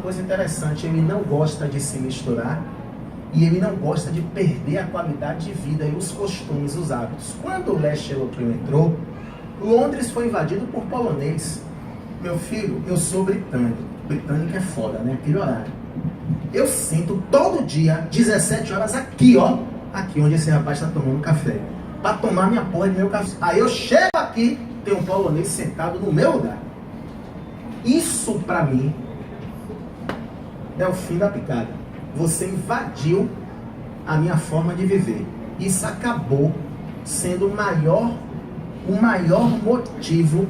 coisa interessante, ele não gosta de se misturar e ele não gosta de perder a qualidade de vida e os costumes, os hábitos. Quando o leste europeu entrou, Londres foi invadido por polonês. Meu filho, eu sou britânico. Britânico é foda, né? Aquele horário. Eu sinto todo dia, 17 horas, aqui, ó. Aqui onde esse rapaz está tomando café. Para tomar minha porra de meu café. Aí eu chego aqui, tem um polonês sentado no meu lugar. Isso pra mim é o fim da picada. Você invadiu a minha forma de viver. Isso acabou sendo o maior motivo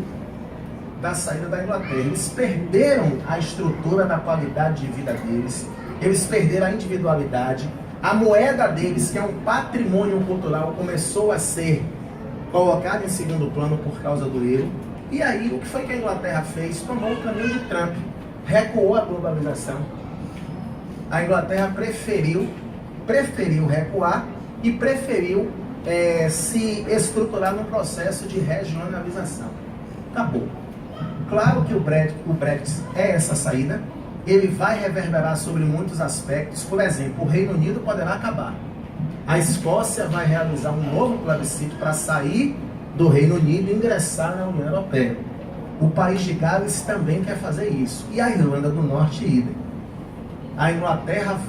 da saída da Inglaterra. Eles perderam a estrutura da qualidade de vida deles, eles perderam a individualidade, a moeda deles, que é um patrimônio cultural, começou a ser colocada em segundo plano por causa do euro. E aí, o que foi que a Inglaterra fez? Tomou o caminho de Trump, recuou a globalização. A Inglaterra preferiu recuar e preferiu se estruturar num processo de regionalização. Acabou. Claro que o Brexit é essa saída, ele vai reverberar sobre muitos aspectos. Por exemplo, o Reino Unido poderá acabar. A Escócia vai realizar um novo plebiscito para sair do Reino Unido e ingressar na União Europeia. O país de Gales também quer fazer isso. E a Irlanda do Norte, idem. A Inglaterra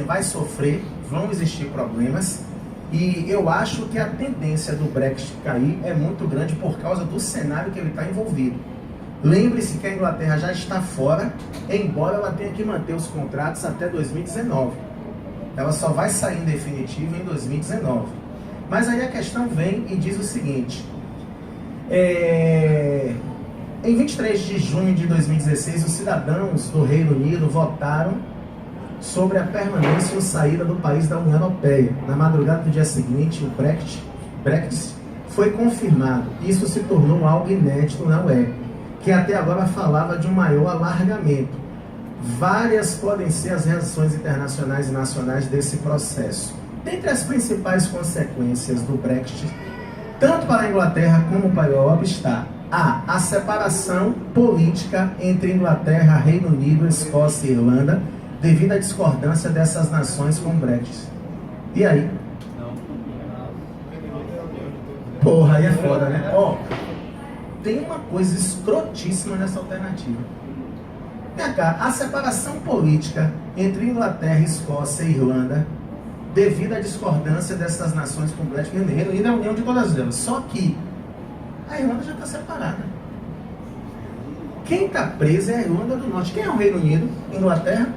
vai sofrer, vão existir problemas, e eu acho que a tendência do Brexit cair é muito grande por causa do cenário que ele está envolvido. Lembre-se que a Inglaterra já está fora, embora ela tenha que manter os contratos até 2019. Ela só vai sair em definitivo em 2019. Mas aí a questão vem e diz o seguinte: em 23 de junho de 2016, os cidadãos do Reino Unido votaram sobre a permanência ou saída do país da União Europeia. Na madrugada do dia seguinte, o Brexit foi confirmado. Isso se tornou algo inédito na UE, que até agora falava de um maior alargamento. Várias podem ser as reações internacionais e nacionais desse processo. Dentre as principais consequências do Brexit, tanto para a Inglaterra como para a Europa, está a separação política entre Inglaterra, Reino Unido, Escócia e Irlanda, devido à discordância dessas nações com o Brexit. E aí? Porra, aí é foda, né? Ó, tem uma coisa escrotíssima nessa alternativa. Vem cá, a separação política entre Inglaterra, Escócia e Irlanda, devido à discordância dessas nações com o Brexit, Reino Unido é a união de todas elas. Só que a Irlanda já está separada. Quem está preso é a Irlanda do Norte. Quem é o Reino Unido? Inglaterra,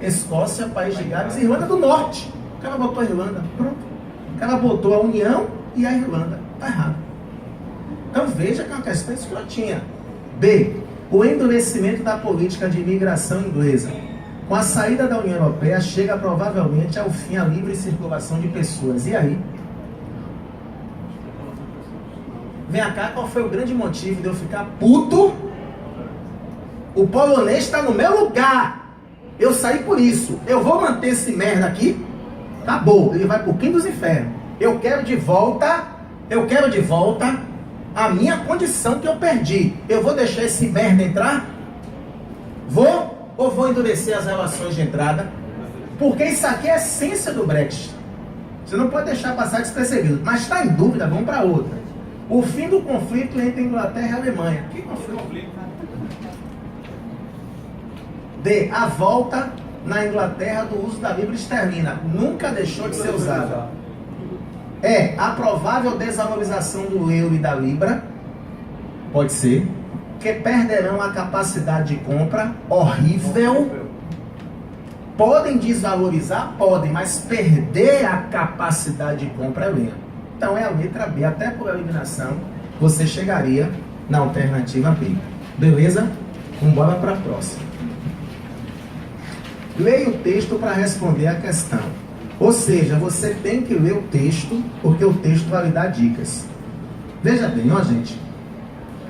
Escócia, País de Gales e Irlanda do Norte. O cara botou a Irlanda, pronto. O cara botou a União e a Irlanda. Está errado. Então veja que é uma questão escrotinha. B. O endurecimento da política de imigração inglesa. Com a saída da União Europeia, chega provavelmente ao fim a livre circulação de pessoas. E aí? Vem cá, qual foi o grande motivo de eu ficar puto? O polonês está no meu lugar. Eu saí por isso. Eu vou manter esse merda aqui. Acabou. Ele vai pro quinto dos infernos. Eu quero de volta a minha condição que eu perdi. Eu vou deixar esse merda entrar? Vou? Ou vou endurecer as relações de entrada? Porque isso aqui é a essência do Brexit. Você não pode deixar passar despercebido. Mas está em dúvida, vamos para outra. O fim do conflito entre Inglaterra e Alemanha. Que conflito? D. A volta na Inglaterra do uso da libra esterlina. Nunca deixou de ser usada. E. A provável desvalorização do euro e da libra. Pode ser. Que perderão a capacidade de compra. Horrível. Podem desvalorizar? Podem, mas perder a capacidade de compra é lento. Então é a letra B. Até por eliminação, você chegaria na alternativa B. Beleza? Vamos embora para a próxima. Leia o texto para responder a questão. Ou seja, você tem que ler o texto, porque o texto vai lhe dar dicas. Veja bem, ó gente.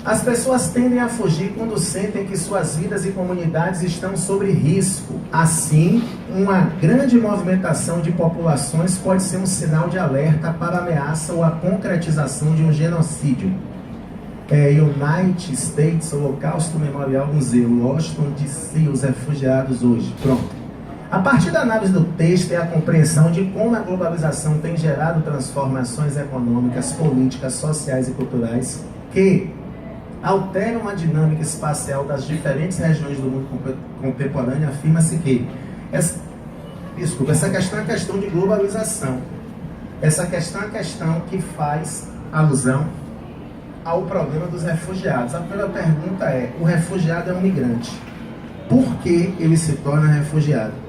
As pessoas tendem a fugir quando sentem que suas vidas e comunidades estão sob risco. Assim, uma grande movimentação de populações pode ser um sinal de alerta para a ameaça ou a concretização de um genocídio. United States Holocausto Memorial Museu, Washington DC, os refugiados hoje. Pronto. A partir da análise do texto é a compreensão de como a globalização tem gerado transformações econômicas, políticas, sociais e culturais que alteram a dinâmica espacial das diferentes regiões do mundo contemporâneo. Afirma-se que essa questão é a questão de globalização. Essa questão é a questão que faz alusão ao problema dos refugiados. A primeira pergunta é: o refugiado é um migrante. Por que ele se torna refugiado?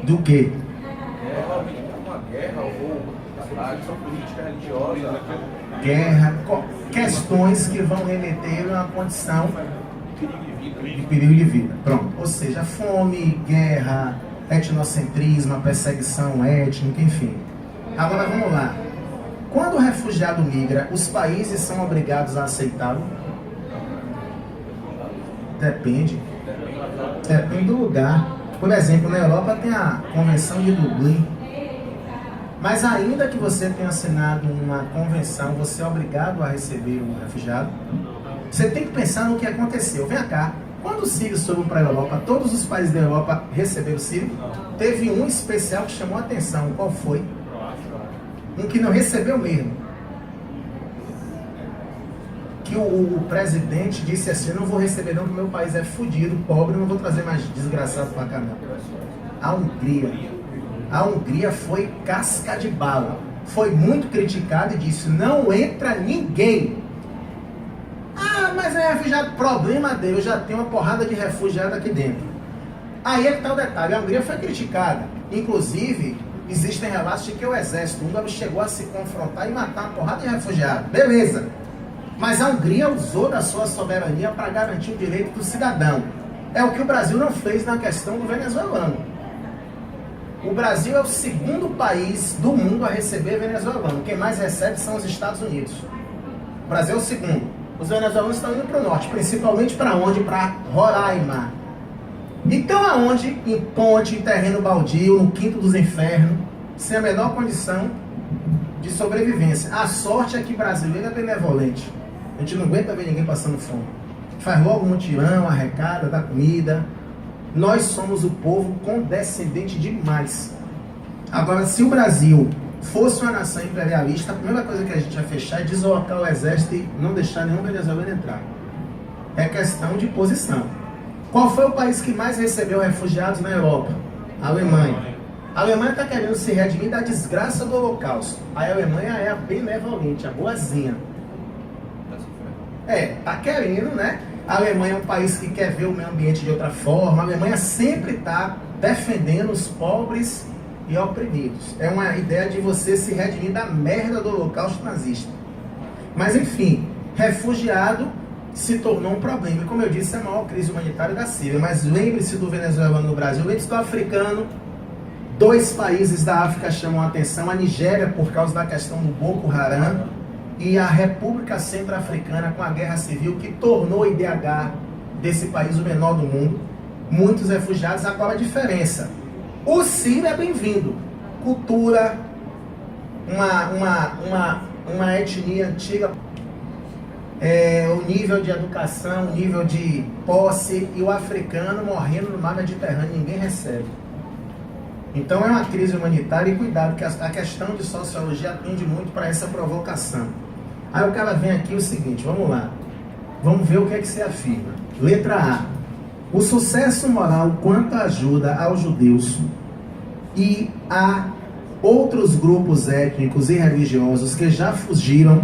Do quê? Uma guerra ou ação política religiosa. Guerra, questões que vão remeter a uma condição de perigo de vida. Pronto. Ou seja, fome, guerra, etnocentrismo, perseguição étnica, enfim. Agora vamos lá. Quando o refugiado migra, os países são obrigados a aceitá-lo? Depende. Depende do lugar. Por exemplo, na Europa tem a Convenção de Dublin. Mas ainda que você tenha assinado uma convenção, você é obrigado a receber um refugiado? Você tem que pensar no que aconteceu. Vem cá. Quando os sírios foram para a Europa, todos os países da Europa receberam sírio? Teve um especial que chamou a atenção. Qual foi? Um que não recebeu mesmo. Que o presidente disse assim: eu não vou receber não, porque meu país é fodido, pobre, eu não vou trazer mais desgraçado para cá não. A Hungria foi casca de bala. Foi muito criticada e disse: não entra ninguém. Ah, mas é refugiado. Problema dele, eu já tenho uma porrada de refugiado aqui dentro. Aí é que está o detalhe: a Hungria foi criticada. Inclusive, existem relatos de que o exército húngaro chegou a se confrontar e matar uma porrada de refugiados. Beleza. Mas a Hungria usou da sua soberania para garantir o direito do cidadão. É o que o Brasil não fez na questão do venezuelano. O Brasil é o segundo país do mundo a receber venezuelano. Quem mais recebe são os Estados Unidos. O Brasil é o segundo. Os venezuelanos estão indo para o norte, principalmente para onde? Para Roraima. Então aonde? Em ponte, em terreno baldio, no quinto dos infernos, sem a menor condição de sobrevivência. A sorte é que brasileiro é benevolente. A gente não aguenta ver ninguém passando fome. Faz logo um mutirão, arrecada, dá comida. Nós somos o povo condescendente demais. Agora, se o Brasil fosse uma nação imperialista, a primeira coisa que a gente ia fechar é deslocar o exército e não deixar nenhum venezuelano entrar. É questão de posição. Qual foi o país que mais recebeu refugiados na Europa? A Alemanha. A Alemanha está querendo se redimir da desgraça do Holocausto. A Alemanha é a benevolente, a boazinha. Está querendo, né? A Alemanha é um país que quer ver o meio ambiente de outra forma. A Alemanha sempre está defendendo os pobres e oprimidos. É uma ideia de você se redimir da merda do Holocausto nazista. Mas enfim, refugiado se tornou um problema. E como eu disse, é a maior crise humanitária da Síria. Mas lembre-se do venezuelano no Brasil, lembre-se do africano. 2 países da África chamam a atenção: a Nigéria, por causa da questão do Boko Haram, e a República Centro-Africana, com a guerra civil, que tornou o IDH desse país o menor do mundo. Muitos refugiados. Agora a diferença: o sírio é bem-vindo. Cultura, uma etnia antiga, o nível de educação, o nível de posse, e o africano morrendo no mar Mediterrâneo, ninguém recebe. Então é uma crise humanitária, e cuidado que a questão de sociologia atende muito para essa provocação. Aí o cara vem aqui o seguinte, vamos lá, vamos ver o que é que se afirma. Letra A: o sucesso moral quanto ajuda aos judeus e a outros grupos étnicos e religiosos que já fugiram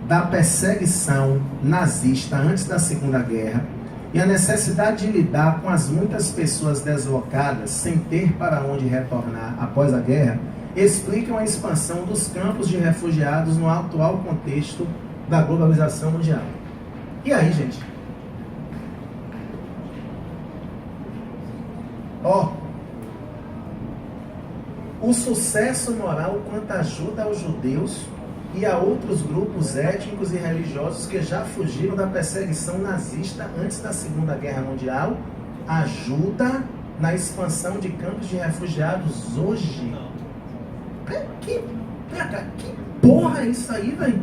da perseguição nazista antes da Segunda Guerra, e a necessidade de lidar com as muitas pessoas deslocadas sem ter para onde retornar após a guerra, explicam a expansão dos campos de refugiados no atual contexto da globalização mundial. E aí, gente? O sucesso moral quanto ajuda aos judeus e a outros grupos étnicos e religiosos que já fugiram da perseguição nazista antes da Segunda Guerra Mundial, ajuda na expansão de campos de refugiados hoje. Que porra é isso aí, velho?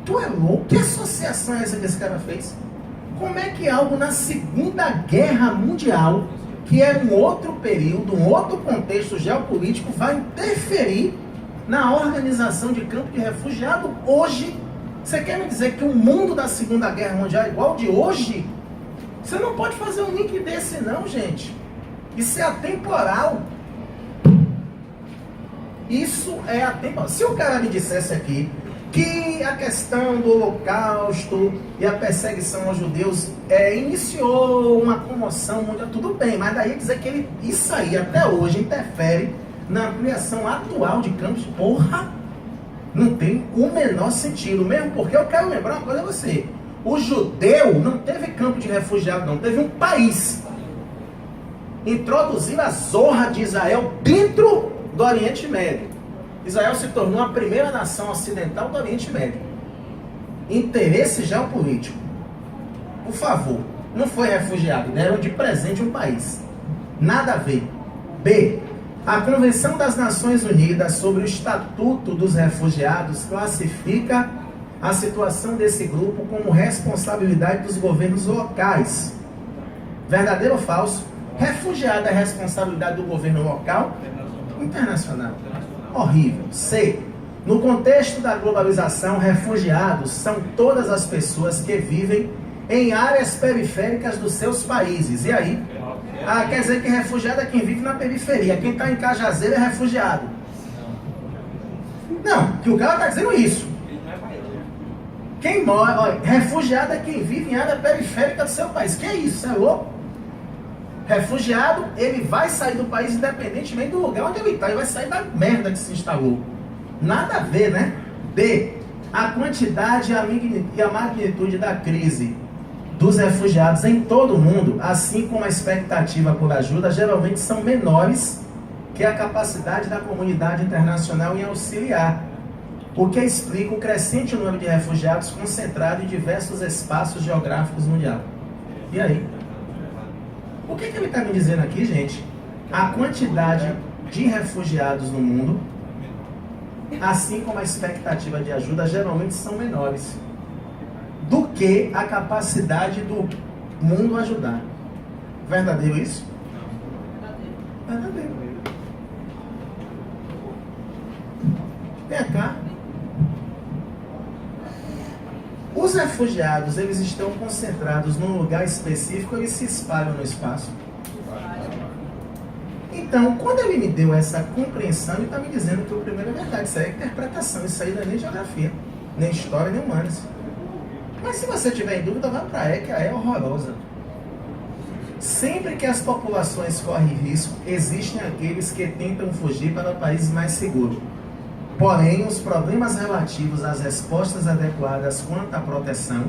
Tu é louco? Que associação é essa que esse cara fez? Como é que algo na Segunda Guerra Mundial, que é um outro período, um outro contexto geopolítico, vai interferir na organização de campo de refugiado hoje? Você quer me dizer que o mundo da Segunda Guerra Mundial é igual ao de hoje? Você não pode fazer um link desse não, gente. Isso é atemporal. Isso é atemporal. Se o cara me dissesse aqui que a questão do Holocausto e a perseguição aos judeus iniciou uma comoção mundial, tudo bem, mas daí dizer que isso aí até hoje interfere na ampliação atual de campos, porra, não tem o menor sentido, mesmo porque eu quero lembrar uma coisa a você, o judeu não teve campo de refugiado não, teve um país, introduziram a zorra de Israel dentro do Oriente Médio. Israel se tornou a primeira nação ocidental do Oriente Médio. Interesse geopolítico. Por favor, não foi refugiado, deram de presente um país. Nada a ver. B. A Convenção das Nações Unidas sobre o Estatuto dos Refugiados classifica a situação desse grupo como responsabilidade dos governos locais. Verdadeiro ou falso? Refugiado é responsabilidade do governo local? Internacional. Horrível. C. No contexto da globalização, refugiados são todas as pessoas que vivem em áreas periféricas dos seus países. E aí? Quer dizer que refugiado é quem vive na periferia. Quem está em Cajazeiro é refugiado. Não, que o cara está dizendo isso. Quem mora, olha, refugiado é quem vive em área periférica do seu país. Que é isso? É louco? Refugiado, ele vai sair do país independentemente do lugar onde ele está. Ele vai sair da merda que se instalou. Nada a ver, né? D. A quantidade e a magnitude da crise dos refugiados em todo o mundo, assim como a expectativa por ajuda, geralmente são menores que a capacidade da comunidade internacional em auxiliar, o que explica o crescente número de refugiados concentrado em diversos espaços geográficos mundiais. E aí? O que ele está me dizendo aqui, gente? A quantidade de refugiados no mundo, assim como a expectativa de ajuda, geralmente são menores do que a capacidade do mundo ajudar. Verdadeiro isso? Verdadeiro. Vem cá. Os refugiados, eles estão concentrados num lugar específico, eles se espalham no espaço. Então, quando ele me deu essa compreensão, ele está me dizendo que o primeiro é verdade. Isso aí é interpretação, isso aí não é nem geografia, nem história, nem humanas. Mas se você tiver em dúvida, vá para a que a é horrorosa. Sempre que as populações correm risco, existem aqueles que tentam fugir para países mais seguros. Porém, os problemas relativos às respostas adequadas quanto à proteção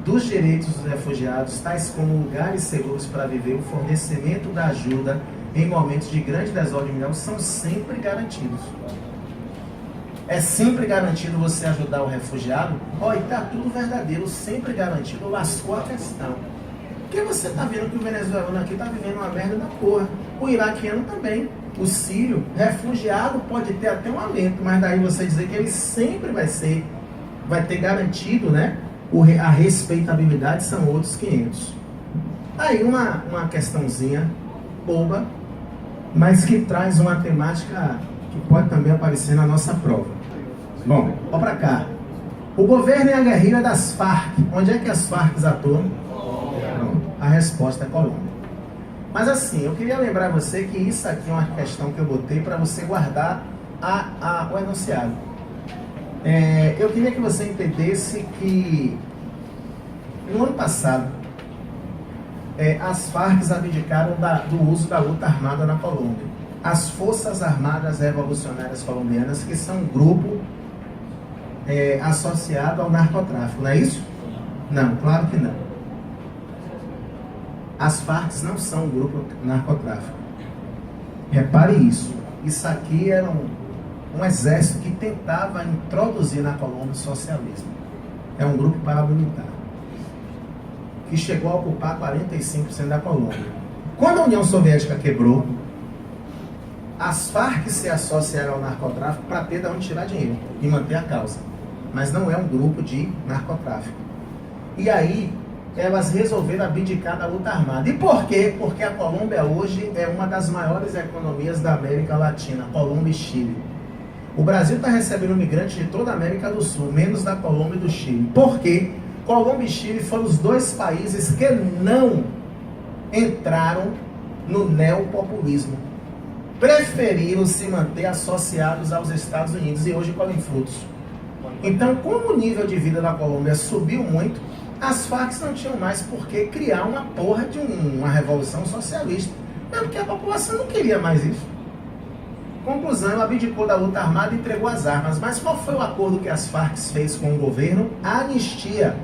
dos direitos dos refugiados, tais como lugares seguros para viver, o fornecimento da ajuda em momentos de grande desordem mundial, são sempre garantidos. É sempre garantido você ajudar o refugiado? Olha, está tudo verdadeiro, sempre garantido, lascou a questão. Porque você está vendo que o venezuelano aqui está vivendo uma merda da porra. O iraquiano também. O sírio, refugiado, pode ter até um aumento, mas daí você dizer que ele sempre vai ter garantido, né? A respeitabilidade são outros 500. Aí uma questãozinha boba, mas que traz uma temática que pode também aparecer na nossa prova. Bom, olha para cá. O governo e a guerrilha das Farc. Onde é que as Farc atuam? Pronto. A resposta é Colômbia. Mas assim, eu queria lembrar você que isso aqui é uma questão que eu botei para você guardar o enunciado. Eu queria que você entendesse que no ano passado as Farc abdicaram do uso da luta armada na Colômbia. As Forças Armadas Revolucionárias Colombianas, que são um grupo associado ao narcotráfico, não é isso? Não, claro que não. As Farc não são um grupo narcotráfico. Repare isso. Isso aqui era um exército que tentava introduzir na Colômbia o socialismo. É um grupo paramilitar que chegou a ocupar 45% da Colômbia. Quando a União Soviética quebrou, as Farc se associaram ao narcotráfico para ter de onde tirar dinheiro e manter a causa. mas não é um grupo de narcotráfico. E aí, elas resolveram abdicar da luta armada. E por quê? Porque a Colômbia hoje é uma das maiores economias da América Latina, Colômbia e Chile. O Brasil está recebendo migrantes de toda a América do Sul, menos da Colômbia e do Chile. Por quê? Colômbia e Chile foram os dois países que não entraram no neopopulismo. Preferiram se manter associados aos Estados Unidos e hoje colhem frutos. Então, como o nível de vida da Colômbia subiu muito, as Farc não tinham mais por que criar uma porra de uma revolução socialista. É porque a população não queria mais isso. Conclusão, ela abdicou da luta armada e entregou as armas. Mas qual foi o acordo que as Farc fez com o governo? A anistia.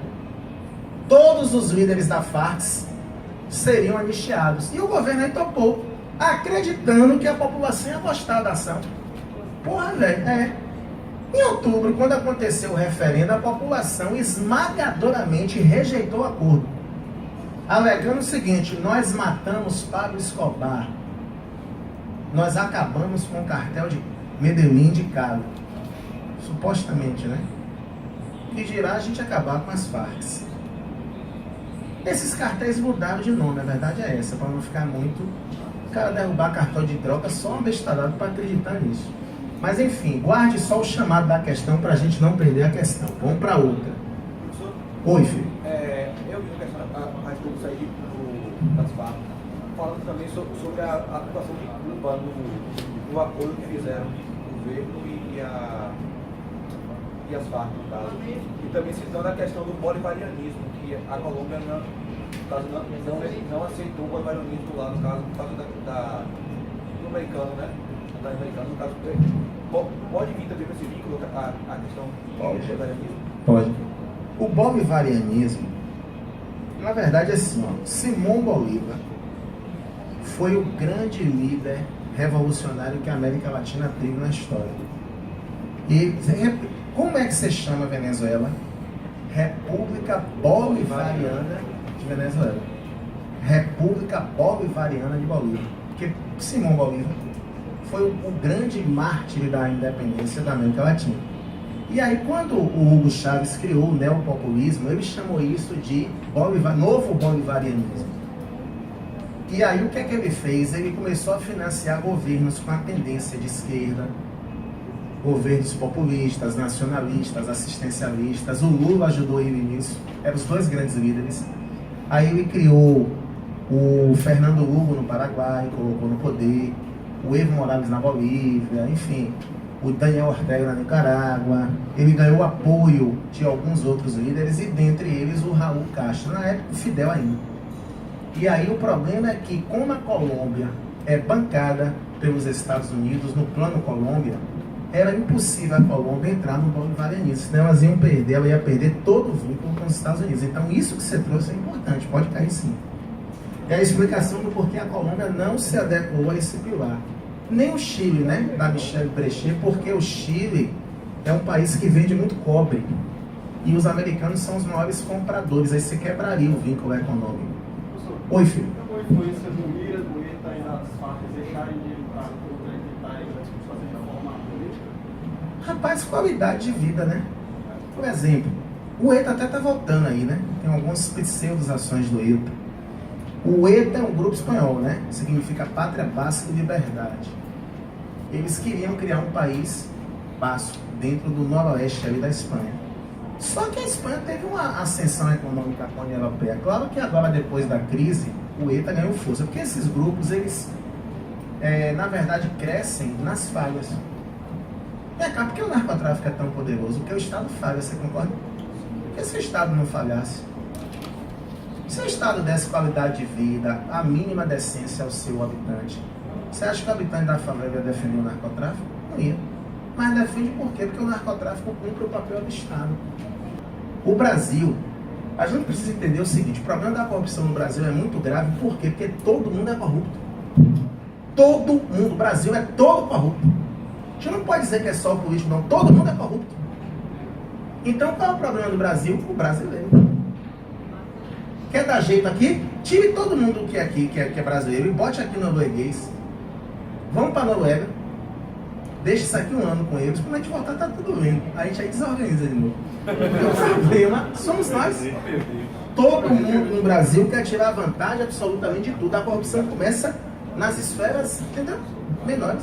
Todos os líderes da Farc seriam anistiados. E o governo aí topou, acreditando que a população ia gostar da ação. Porra, velho, Em outubro, quando aconteceu o referendo, a população esmagadoramente rejeitou o acordo, alegando o seguinte: nós matamos Pablo Escobar, nós acabamos com o cartel de Medellín de Cali, supostamente, né? Que dirá a gente acabar com as Farc. Esses cartéis mudaram de nome, a verdade é essa, para não ficar muito... O cara derrubar cartão de troca, só um bestarado para acreditar nisso. Mas enfim, guarde só o chamado da questão para a gente não perder a questão. Vamos para outra. Oi, filho. Eu vi a questão a respeito disso aí das Farc, falando também sobre a atuação de Cuba no acordo que fizeram o governo e as Farc, no caso. E também citando a questão do bolivarianismo, que a Colômbia não aceitou o bolivarianismo lá, no caso, por causa do americano, né? Americano, no caso, pode vir também para esse vínculo a questão do bolivarianismo? Pode. O bolivarianismo, na verdade, é assim, Simão Bolívar foi o grande líder revolucionário que a América Latina teve na história. E como é que se chama a Venezuela? República Bolivariana de Venezuela. República Bolivariana de Bolívia. Porque Simão Bolívar foi o grande mártir da independência da América Latina. E aí, quando o Hugo Chávez criou o neopopulismo, ele chamou isso de novo bolivarianismo. E aí, o que é que ele fez? Ele começou a financiar governos com a tendência de esquerda, governos populistas, nacionalistas, assistencialistas. O Lula ajudou ele nisso, eram os dois grandes líderes. Aí ele criou o Fernando Lugo no Paraguai, colocou no poder, o Evo Morales na Bolívia, enfim, o Daniel Ortega na Nicarágua. Ele ganhou o apoio de alguns outros líderes e dentre eles o Raul Castro, na época o Fidel ainda. E aí o problema é que, como a Colômbia é bancada pelos Estados Unidos no plano Colômbia, era impossível a Colômbia entrar no bolivarianismo, senão ela ia perder todo o vínculo com os Estados Unidos. Então isso que você trouxe é importante, pode cair sim. É a explicação do porquê a Colômbia não se adequou a esse pilar. Nem o Chile, né, da Michelle Bachelet, porque o Chile é um país que vende muito cobre. E os americanos são os maiores compradores, aí você quebraria o vínculo econômico. Oi, filho. Qual a influência do Mira, do ETA e das Farc deixarem de lutar contra e fazer reforma política? Rapaz, qualidade de vida, né? Por exemplo, o ETA até está voltando aí, né? Tem algumas pseudo-ações do ETA. O ETA é um grupo espanhol, né? Significa Pátria Basca e Liberdade. Eles queriam criar um país basco dentro do noroeste ali da Espanha. Só que a Espanha teve uma ascensão econômica com a União Europeia. Claro que agora, depois da crise, o ETA ganhou força, porque esses grupos, eles, na verdade, crescem nas falhas. E cá, por que o narcotráfico é tão poderoso? Porque o Estado falha, você concorda? Porque se o Estado não falhasse, se o Estado desse qualidade de vida, a mínima decência ao seu habitante, você acha que o habitante da favela ia defender o narcotráfico? Não ia. Mas defende por quê? Porque o narcotráfico cumpre o papel do Estado. O Brasil, a gente precisa entender o seguinte: o problema da corrupção no Brasil é muito grave. Por quê? Porque todo mundo é corrupto. Todo mundo. O Brasil é todo corrupto. A gente não pode dizer que é só o político, não. Todo mundo é corrupto. Então, qual é o problema do Brasil? O brasileiro. Quer dar jeito aqui? Tire todo mundo que é aqui, que é brasileiro, e bote aqui no norueguês. Vamos para a Noruega. deixa isso aqui 1 ano com eles, quando a gente voltar tá tudo bem. A gente aí desorganiza de novo. O problema somos nós. Todo mundo no Brasil quer tirar vantagem absolutamente de tudo. A corrupção começa nas esferas, entendeu? Menores.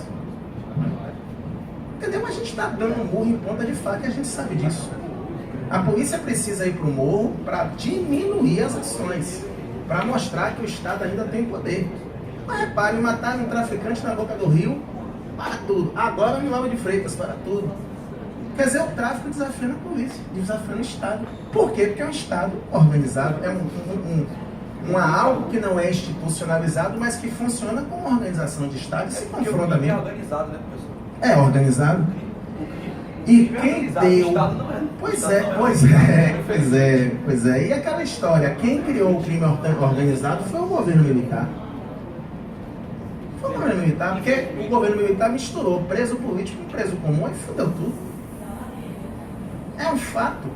Entendeu? A gente está dando um morro em ponta de faca e a gente sabe disso. A polícia precisa ir para o morro para diminuir as ações, para mostrar que o Estado ainda tem poder. Mas repare, mataram um traficante na boca do rio, para tudo. Agora no Lago de Freitas, para tudo. Quer dizer, o tráfico desafiando a polícia, desafiando o Estado. Por quê? Porque é um Estado organizado, é algo que não é institucionalizado, mas que funciona como organização de Estado e se confronta mesmo. É organizado, né, professor? É organizado. E quem deu... Pois é. E aquela história, quem criou o crime organizado foi o governo militar. Foi o governo militar, porque o governo militar misturou preso político com preso comum e fudeu tudo. É um fato.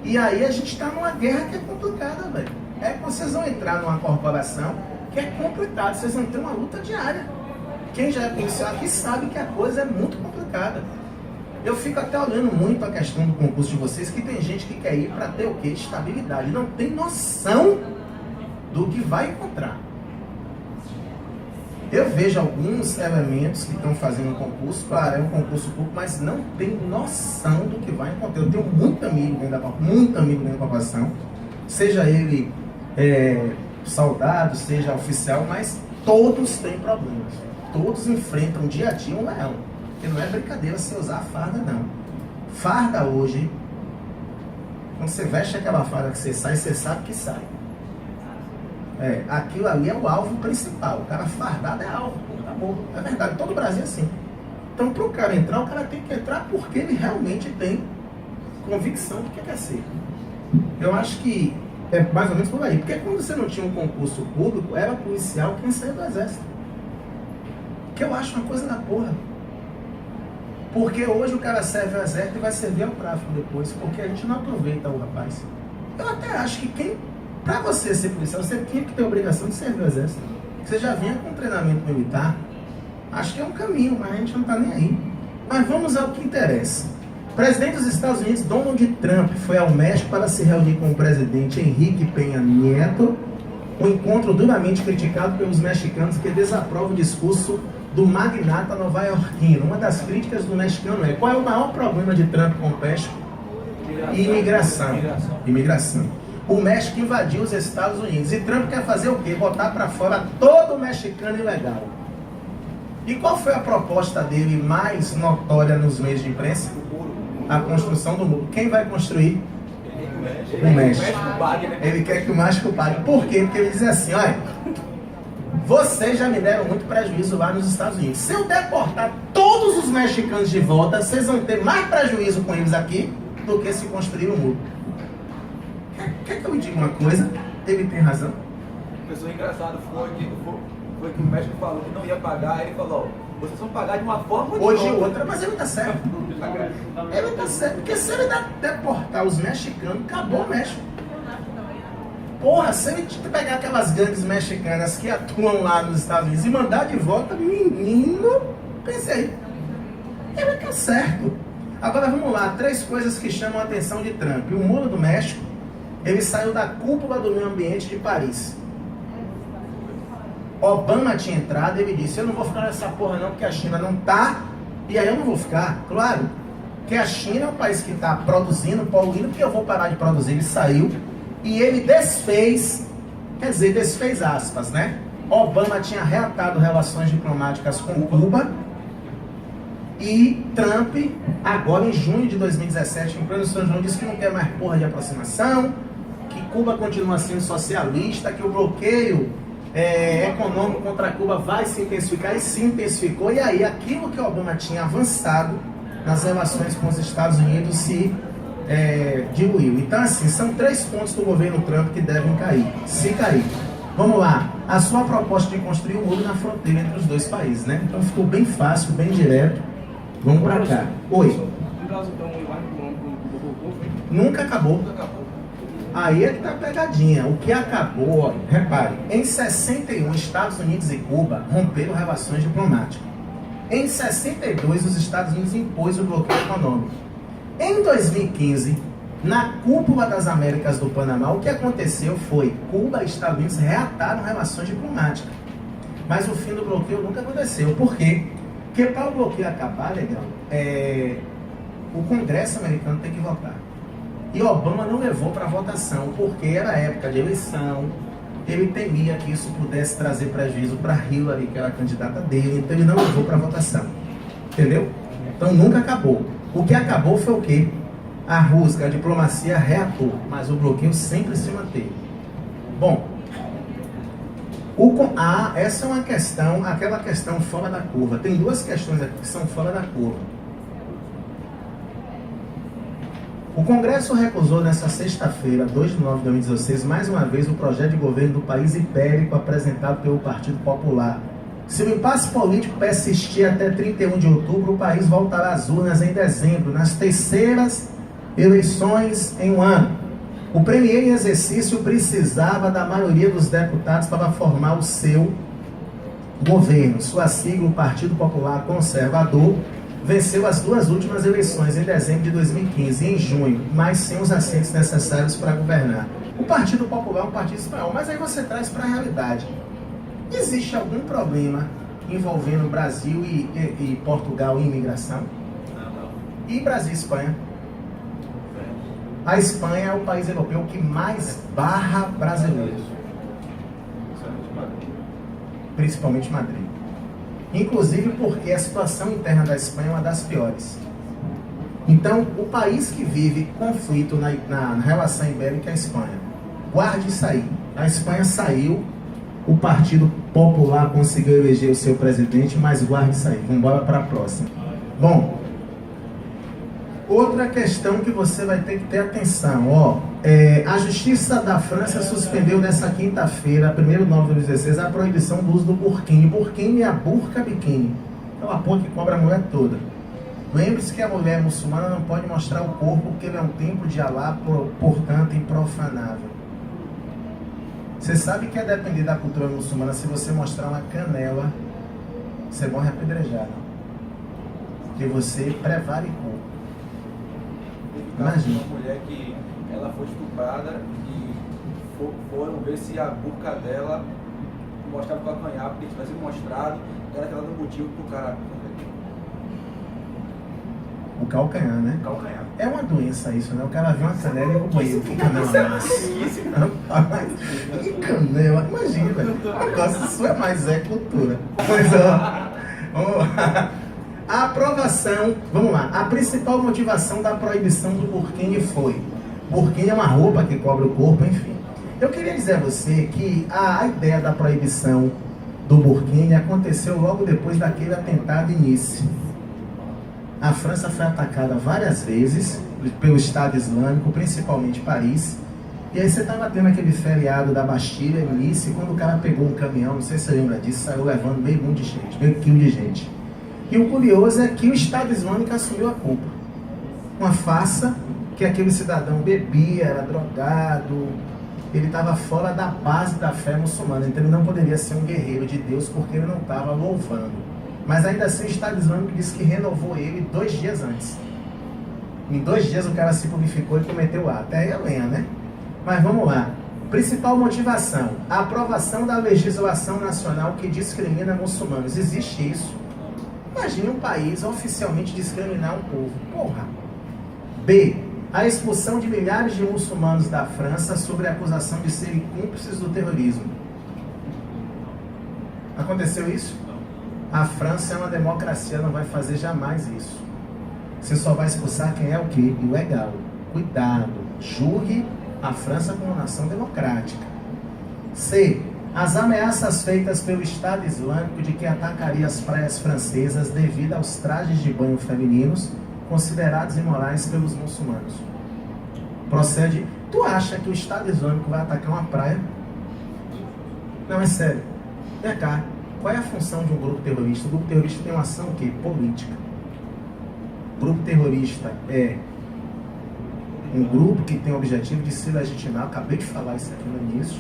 E aí a gente está numa guerra que é complicada, velho. É que vocês vão entrar numa corporação que é complicado, vocês vão ter uma luta diária. Quem já é policial aqui sabe que a coisa é muito complicada. Eu fico até olhando muito a questão do concurso de vocês, que tem gente que quer ir para ter o quê? Estabilidade. Não tem noção do que vai encontrar. Eu vejo alguns elementos que estão fazendo um concurso, claro, é um concurso público, mas não tem noção do que vai encontrar. Eu tenho muito amigo dentro da corporação, seja ele soldado, seja oficial, mas todos têm problemas. Todos enfrentam dia a dia um leão. Porque não é brincadeira você usar a farda, não. Farda hoje, quando você veste aquela farda que você sabe que sai. Aquilo ali é o alvo principal. O cara fardado é alvo. Acabou. É verdade, todo o Brasil é assim. Então, para o cara entrar, o cara tem que entrar porque ele realmente tem convicção do que quer ser. Eu acho que é mais ou menos por aí. Porque quando você não tinha um concurso público, era policial quem saiu do exército. Que eu acho uma coisa da porra. Porque hoje o cara serve ao exército e vai servir ao tráfico depois, porque a gente não aproveita o rapaz. Eu até acho que para você ser policial, você tinha que ter a obrigação de servir ao exército. Você já vinha com treinamento militar, acho que é um caminho, mas a gente não está nem aí. Mas vamos ao que interessa. O presidente dos Estados Unidos, Donald Trump, foi ao México para se reunir com o presidente Enrique Peña Nieto, um encontro duramente criticado pelos mexicanos que desaprovam o discurso do magnata nova-iorquino. Uma das críticas do mexicano é: qual é o maior problema de Trump com o México? Imigração. O México invadiu os Estados Unidos e Trump quer fazer o quê? Botar para fora todo mexicano ilegal. E qual foi a proposta dele mais notória nos meios de imprensa? A construção do muro. Quem vai construir? O México. Ele quer que o México pague. Por quê? Porque ele diz assim: olha, vocês já me deram muito prejuízo lá nos Estados Unidos. Se eu deportar todos os mexicanos de volta, vocês vão ter mais prejuízo com eles aqui do que se construir um muro. Quer que eu me diga uma coisa? Ele tem razão. A pessoa engraçada foi que o México falou que não ia pagar, aí ele falou: vocês vão pagar de uma forma ou de outra. Mas ele tá certo. Ele tá certo. Porque se ele deportar os mexicanos, acabou o México. Porra, se ele pegar aquelas gangues mexicanas que atuam lá nos Estados Unidos e mandar de volta, menino, pensei, ele tá certo. Agora vamos lá, 3 coisas que chamam a atenção de Trump. O Muro do México, ele saiu da cúpula do meio ambiente de Paris. Obama tinha entrado e ele disse: eu não vou ficar nessa porra não, porque a China não tá, e aí eu não vou ficar. Claro, que a China é um país que está produzindo, poluindo, porque eu vou parar de produzir. Ele saiu e ele desfez aspas, né? Obama tinha reatado relações diplomáticas com Cuba e Trump, agora em junho de 2017, em pleno São João, disse que não quer mais porra de aproximação, que Cuba continua sendo socialista, que o bloqueio econômico contra Cuba vai se intensificar, e se intensificou. E aí aquilo que Obama tinha avançado nas relações com os Estados Unidos se diluiu. Então assim, são 3 pontos do governo Trump que devem cair, se cair. Vamos lá, a sua proposta de construir um muro na fronteira entre os 2 países, né? Então ficou bem fácil, bem direto. Vamos pra cá. Oi. Nunca acabou. Aí é que tá a pegadinha. O que acabou, ó, repare, em 61, Estados Unidos e Cuba romperam relações diplomáticas. Em 62, os Estados Unidos impôs o bloqueio econômico. Em 2015, na cúpula das Américas do Panamá, o que aconteceu foi Cuba e Estados Unidos reataram relações diplomáticas. Mas o fim do bloqueio nunca aconteceu. Por quê? Porque para o bloqueio acabar, legal, o Congresso americano tem que votar. E Obama não levou para votação, porque era época de eleição, ele temia que isso pudesse trazer prejuízo para Hillary, que era a candidata dele, então ele não levou para votação. Entendeu? Então nunca acabou. O que acabou foi o quê? A Rússia, a diplomacia reatou, mas o bloqueio sempre se manteve. Bom, essa é uma questão, aquela questão fora da curva. Tem duas questões aqui que são fora da curva. O Congresso recusou nesta sexta-feira, 2 de novembro de 2016, mais uma vez o projeto de governo do país ibérico apresentado pelo Partido Popular. Se o impasse político persistir até 31 de outubro, o país voltará às urnas em dezembro, nas terceiras eleições em um ano. O premier em exercício precisava da maioria dos deputados para formar o seu governo. Sua sigla, o Partido Popular Conservador, venceu as duas últimas eleições em dezembro de 2015 e em junho, mas sem os assentos necessários para governar. O Partido Popular é um partido espanhol, mas aí você traz para a realidade. Existe algum problema envolvendo Brasil e Portugal em imigração? E Brasil e Espanha? A Espanha é o país europeu que mais barra brasileiros. Principalmente Madrid. Inclusive porque a situação interna da Espanha é uma das piores. Então, o país que vive conflito na relação ibérica é a Espanha. Guarde isso aí. A Espanha saiu, o Partido Popular conseguiu eleger o seu presidente, mas guarde isso aí. Vamos embora para a próxima. Bom, outra questão que você vai ter que ter atenção. A Justiça da França suspendeu nessa quinta-feira, 1º de novembro de 2016, a proibição do uso do burkini. Burkini é a burca biquíni. É uma porra que cobre a mulher toda. Lembre-se que a mulher muçulmana não pode mostrar o corpo porque ele é um templo de Alá, portanto improfanável. Você sabe que a depender da cultura muçulmana, se você mostrar uma canela, você morre apedrejado. Porque você prevaricou. Imagina. Uma mulher que ela foi estuprada e foram ver se a burca dela mostrava o calcanhar, porque se tivesse mostrado, era aquela do motivo pro cara. O calcanhar, né? Calcanhar. É uma doença isso, né? O cara vê uma canela e o banheiro. Que canela massa. Que canela. Imagina, velho. Isso é mais cultura. Mas, vamos lá. A aprovação, vamos lá, a principal motivação da proibição do burkini foi: burkini é uma roupa que cobre o corpo, enfim. Eu queria dizer a você que a ideia da proibição do burkini aconteceu logo depois daquele atentado em Nice. A França foi atacada várias vezes pelo Estado Islâmico, principalmente Paris. E aí você estava tendo aquele feriado da Bastilha em Nice, quando o cara pegou um caminhão, não sei se você lembra disso, saiu levando meio mundo de gente, meio quilo de gente. E o curioso é que o Estado Islâmico assumiu a culpa. Uma farsa que aquele cidadão bebia, era drogado, ele estava fora da base da fé muçulmana, então ele não poderia ser um guerreiro de Deus porque ele não estava louvando. Mas ainda assim o Estado Islâmico disse que renovou ele 2 dias antes. Em 2 dias o cara se purificou e cometeu o ato. Até aí é lenha, né? Mas vamos lá. Principal motivação: a aprovação da legislação nacional que discrimina muçulmanos. Existe isso. Imagine um país oficialmente discriminar um povo. Porra. B. A expulsão de milhares de muçulmanos da França sobre a acusação de serem cúmplices do terrorismo. Aconteceu isso? A França é uma democracia, não vai fazer jamais isso. Você só vai expulsar quem é o quê? Ilegal. Cuidado. Julgue a França como nação democrática. C. As ameaças feitas pelo Estado Islâmico de que atacaria as praias francesas devido aos trajes de banho femininos considerados imorais pelos muçulmanos. Procede. Tu acha que o Estado Islâmico vai atacar uma praia? Não, é sério. Vem cá. Qual é a função de um grupo terrorista? O grupo terrorista tem uma ação o quê? Política. O grupo terrorista é um grupo que tem o objetivo de se legitimar, eu acabei de falar isso aqui no início,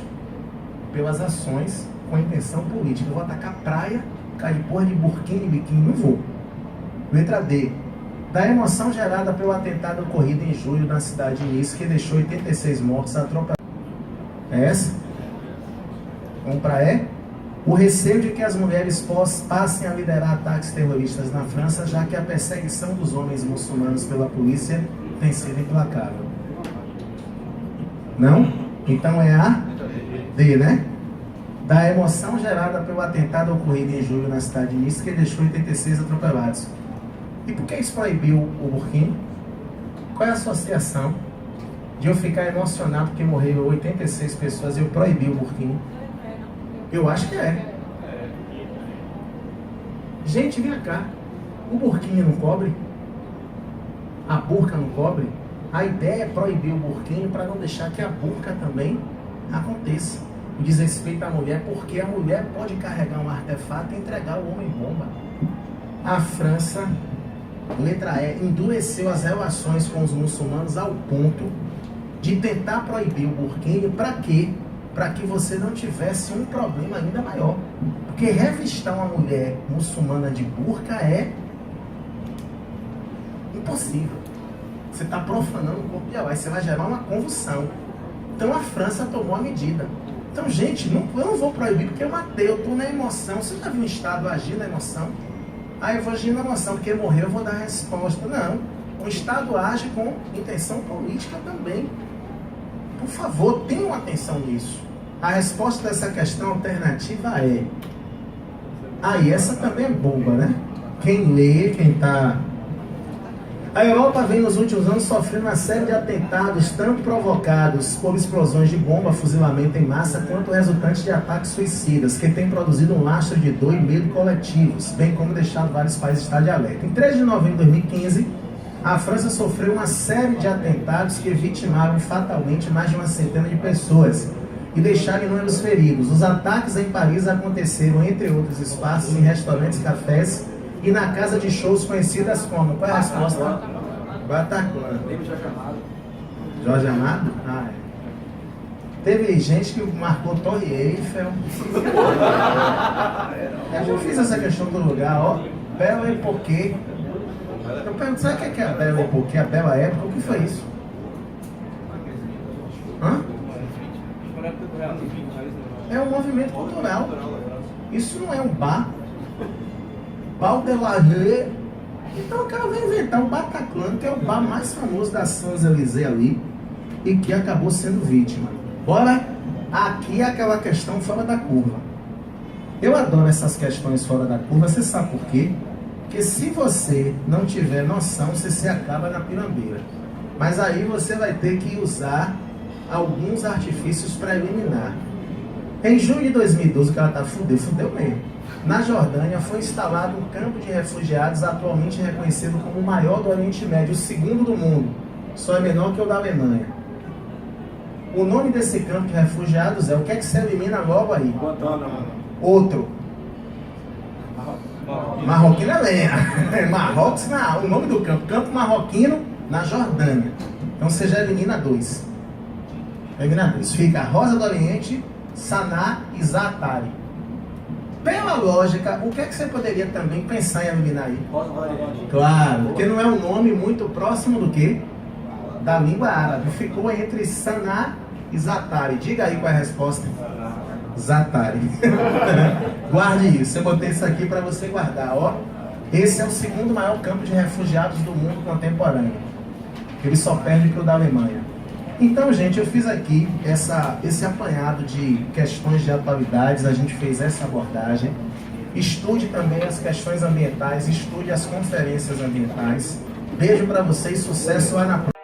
pelas ações com a intenção política. Eu vou atacar praia Cara de porra de burquinho e biquíni, não vou. Letra D. Da emoção gerada pelo atentado ocorrido em julho na cidade de Nice, que deixou 86 mortos atropelados. É essa? Vamos para E. O receio de que as mulheres passem a liderar ataques terroristas na França, já que a perseguição dos homens muçulmanos pela polícia tem sido implacável. Não? Então é a D, né? Da emoção gerada pelo atentado ocorrido em julho na cidade de Nice, que deixou 86 atropelados. E por que isso proibiu o burquinho? Qual é a associação de eu ficar emocionado porque morreram 86 pessoas e eu proibi o burquinho? Eu acho que é. Gente, vem cá. O burquinho não cobre? A burca não cobre? A ideia é proibir o burquinho para não deixar que a burca também aconteça. O desrespeito à mulher, porque a mulher pode carregar um artefato e entregar o homem bomba. A França, letra E, endureceu as relações com os muçulmanos ao ponto de tentar proibir o burquinho. Para quê? Para que você não tivesse um problema ainda maior. Porque revistar uma mulher muçulmana de burca é impossível. Você está profanando o corpo de Allah, você vai gerar uma convulsão. Então a França tomou a medida. Então, gente, eu não vou proibir porque eu matei, eu estou na emoção. Você já viu um Estado agir na emoção? Ah, eu vou agir na emoção, porque morreu, eu vou dar a resposta. Não. O Estado age com intenção política também. Por favor, tenham atenção nisso. A resposta dessa questão alternativa é... e essa também é boba, né? Quem lê, quem está... A Europa vem nos últimos anos sofrendo uma série de atentados, tanto provocados por explosões de bomba, fuzilamento em massa, quanto resultantes de ataques suicidas, que têm produzido um lastro de dor e medo coletivos, bem como deixado vários países estar de alerta. Em 3 de novembro de 2015, a França sofreu uma série de atentados que vitimaram fatalmente mais de uma centena de pessoas e deixaram inúmeros feridos. Os ataques em Paris aconteceram, entre outros espaços, em restaurantes, cafés e na casa de shows conhecidas como... Qual é a resposta? Bataclan. Jorge Amado? Teve gente que marcou Torre Eiffel. Eu já fiz essa questão do lugar, ó. Bela Époque. Eu pergunto, sabe o que é a Bela Époque? A Bela Época? O que foi isso? Hã? É um movimento cultural. Isso não é um bar. Baudelarier. Então o cara vai inventar o Bataclan, que é o bar mais famoso da Champs-Élysées ali, e que acabou sendo vítima. Bora? Aqui é aquela questão fora da curva. Eu adoro essas questões fora da curva, você sabe por quê? Porque se você não tiver noção, você se acaba na pirambeira. Mas aí você vai ter que usar alguns artifícios para eliminar. Em junho de 2012, o cara tá fudeu mesmo. Na Jordânia foi instalado um campo de refugiados atualmente reconhecido como o maior do Oriente Médio, o segundo do mundo. Só é menor que o da Alemanha. O nome desse campo de refugiados é... O que é que se elimina logo aí? Outro. Marroquino é lenha. Marrocos, não. O nome do campo. Campo Marroquino na Jordânia. Então você já elimina 2. Elimina 2. Fica Rosa do Oriente, Saná e Zaatari. Pela lógica, o que é que você poderia também pensar em eliminar aí? Claro, porque não é um nome muito próximo do que? Da língua árabe. Ficou entre Saná e Zaatari. Diga aí qual é a resposta. Zaatari. Guarde isso. Eu botei isso aqui para você guardar. Ó. Esse é o segundo maior campo de refugiados do mundo contemporâneo. Ele só perde para o da Alemanha. Então, gente, eu fiz aqui esse apanhado de questões de atualidades, a gente fez essa abordagem. Estude também as questões ambientais, estude as conferências ambientais. Beijo para vocês, sucesso lá na próxima.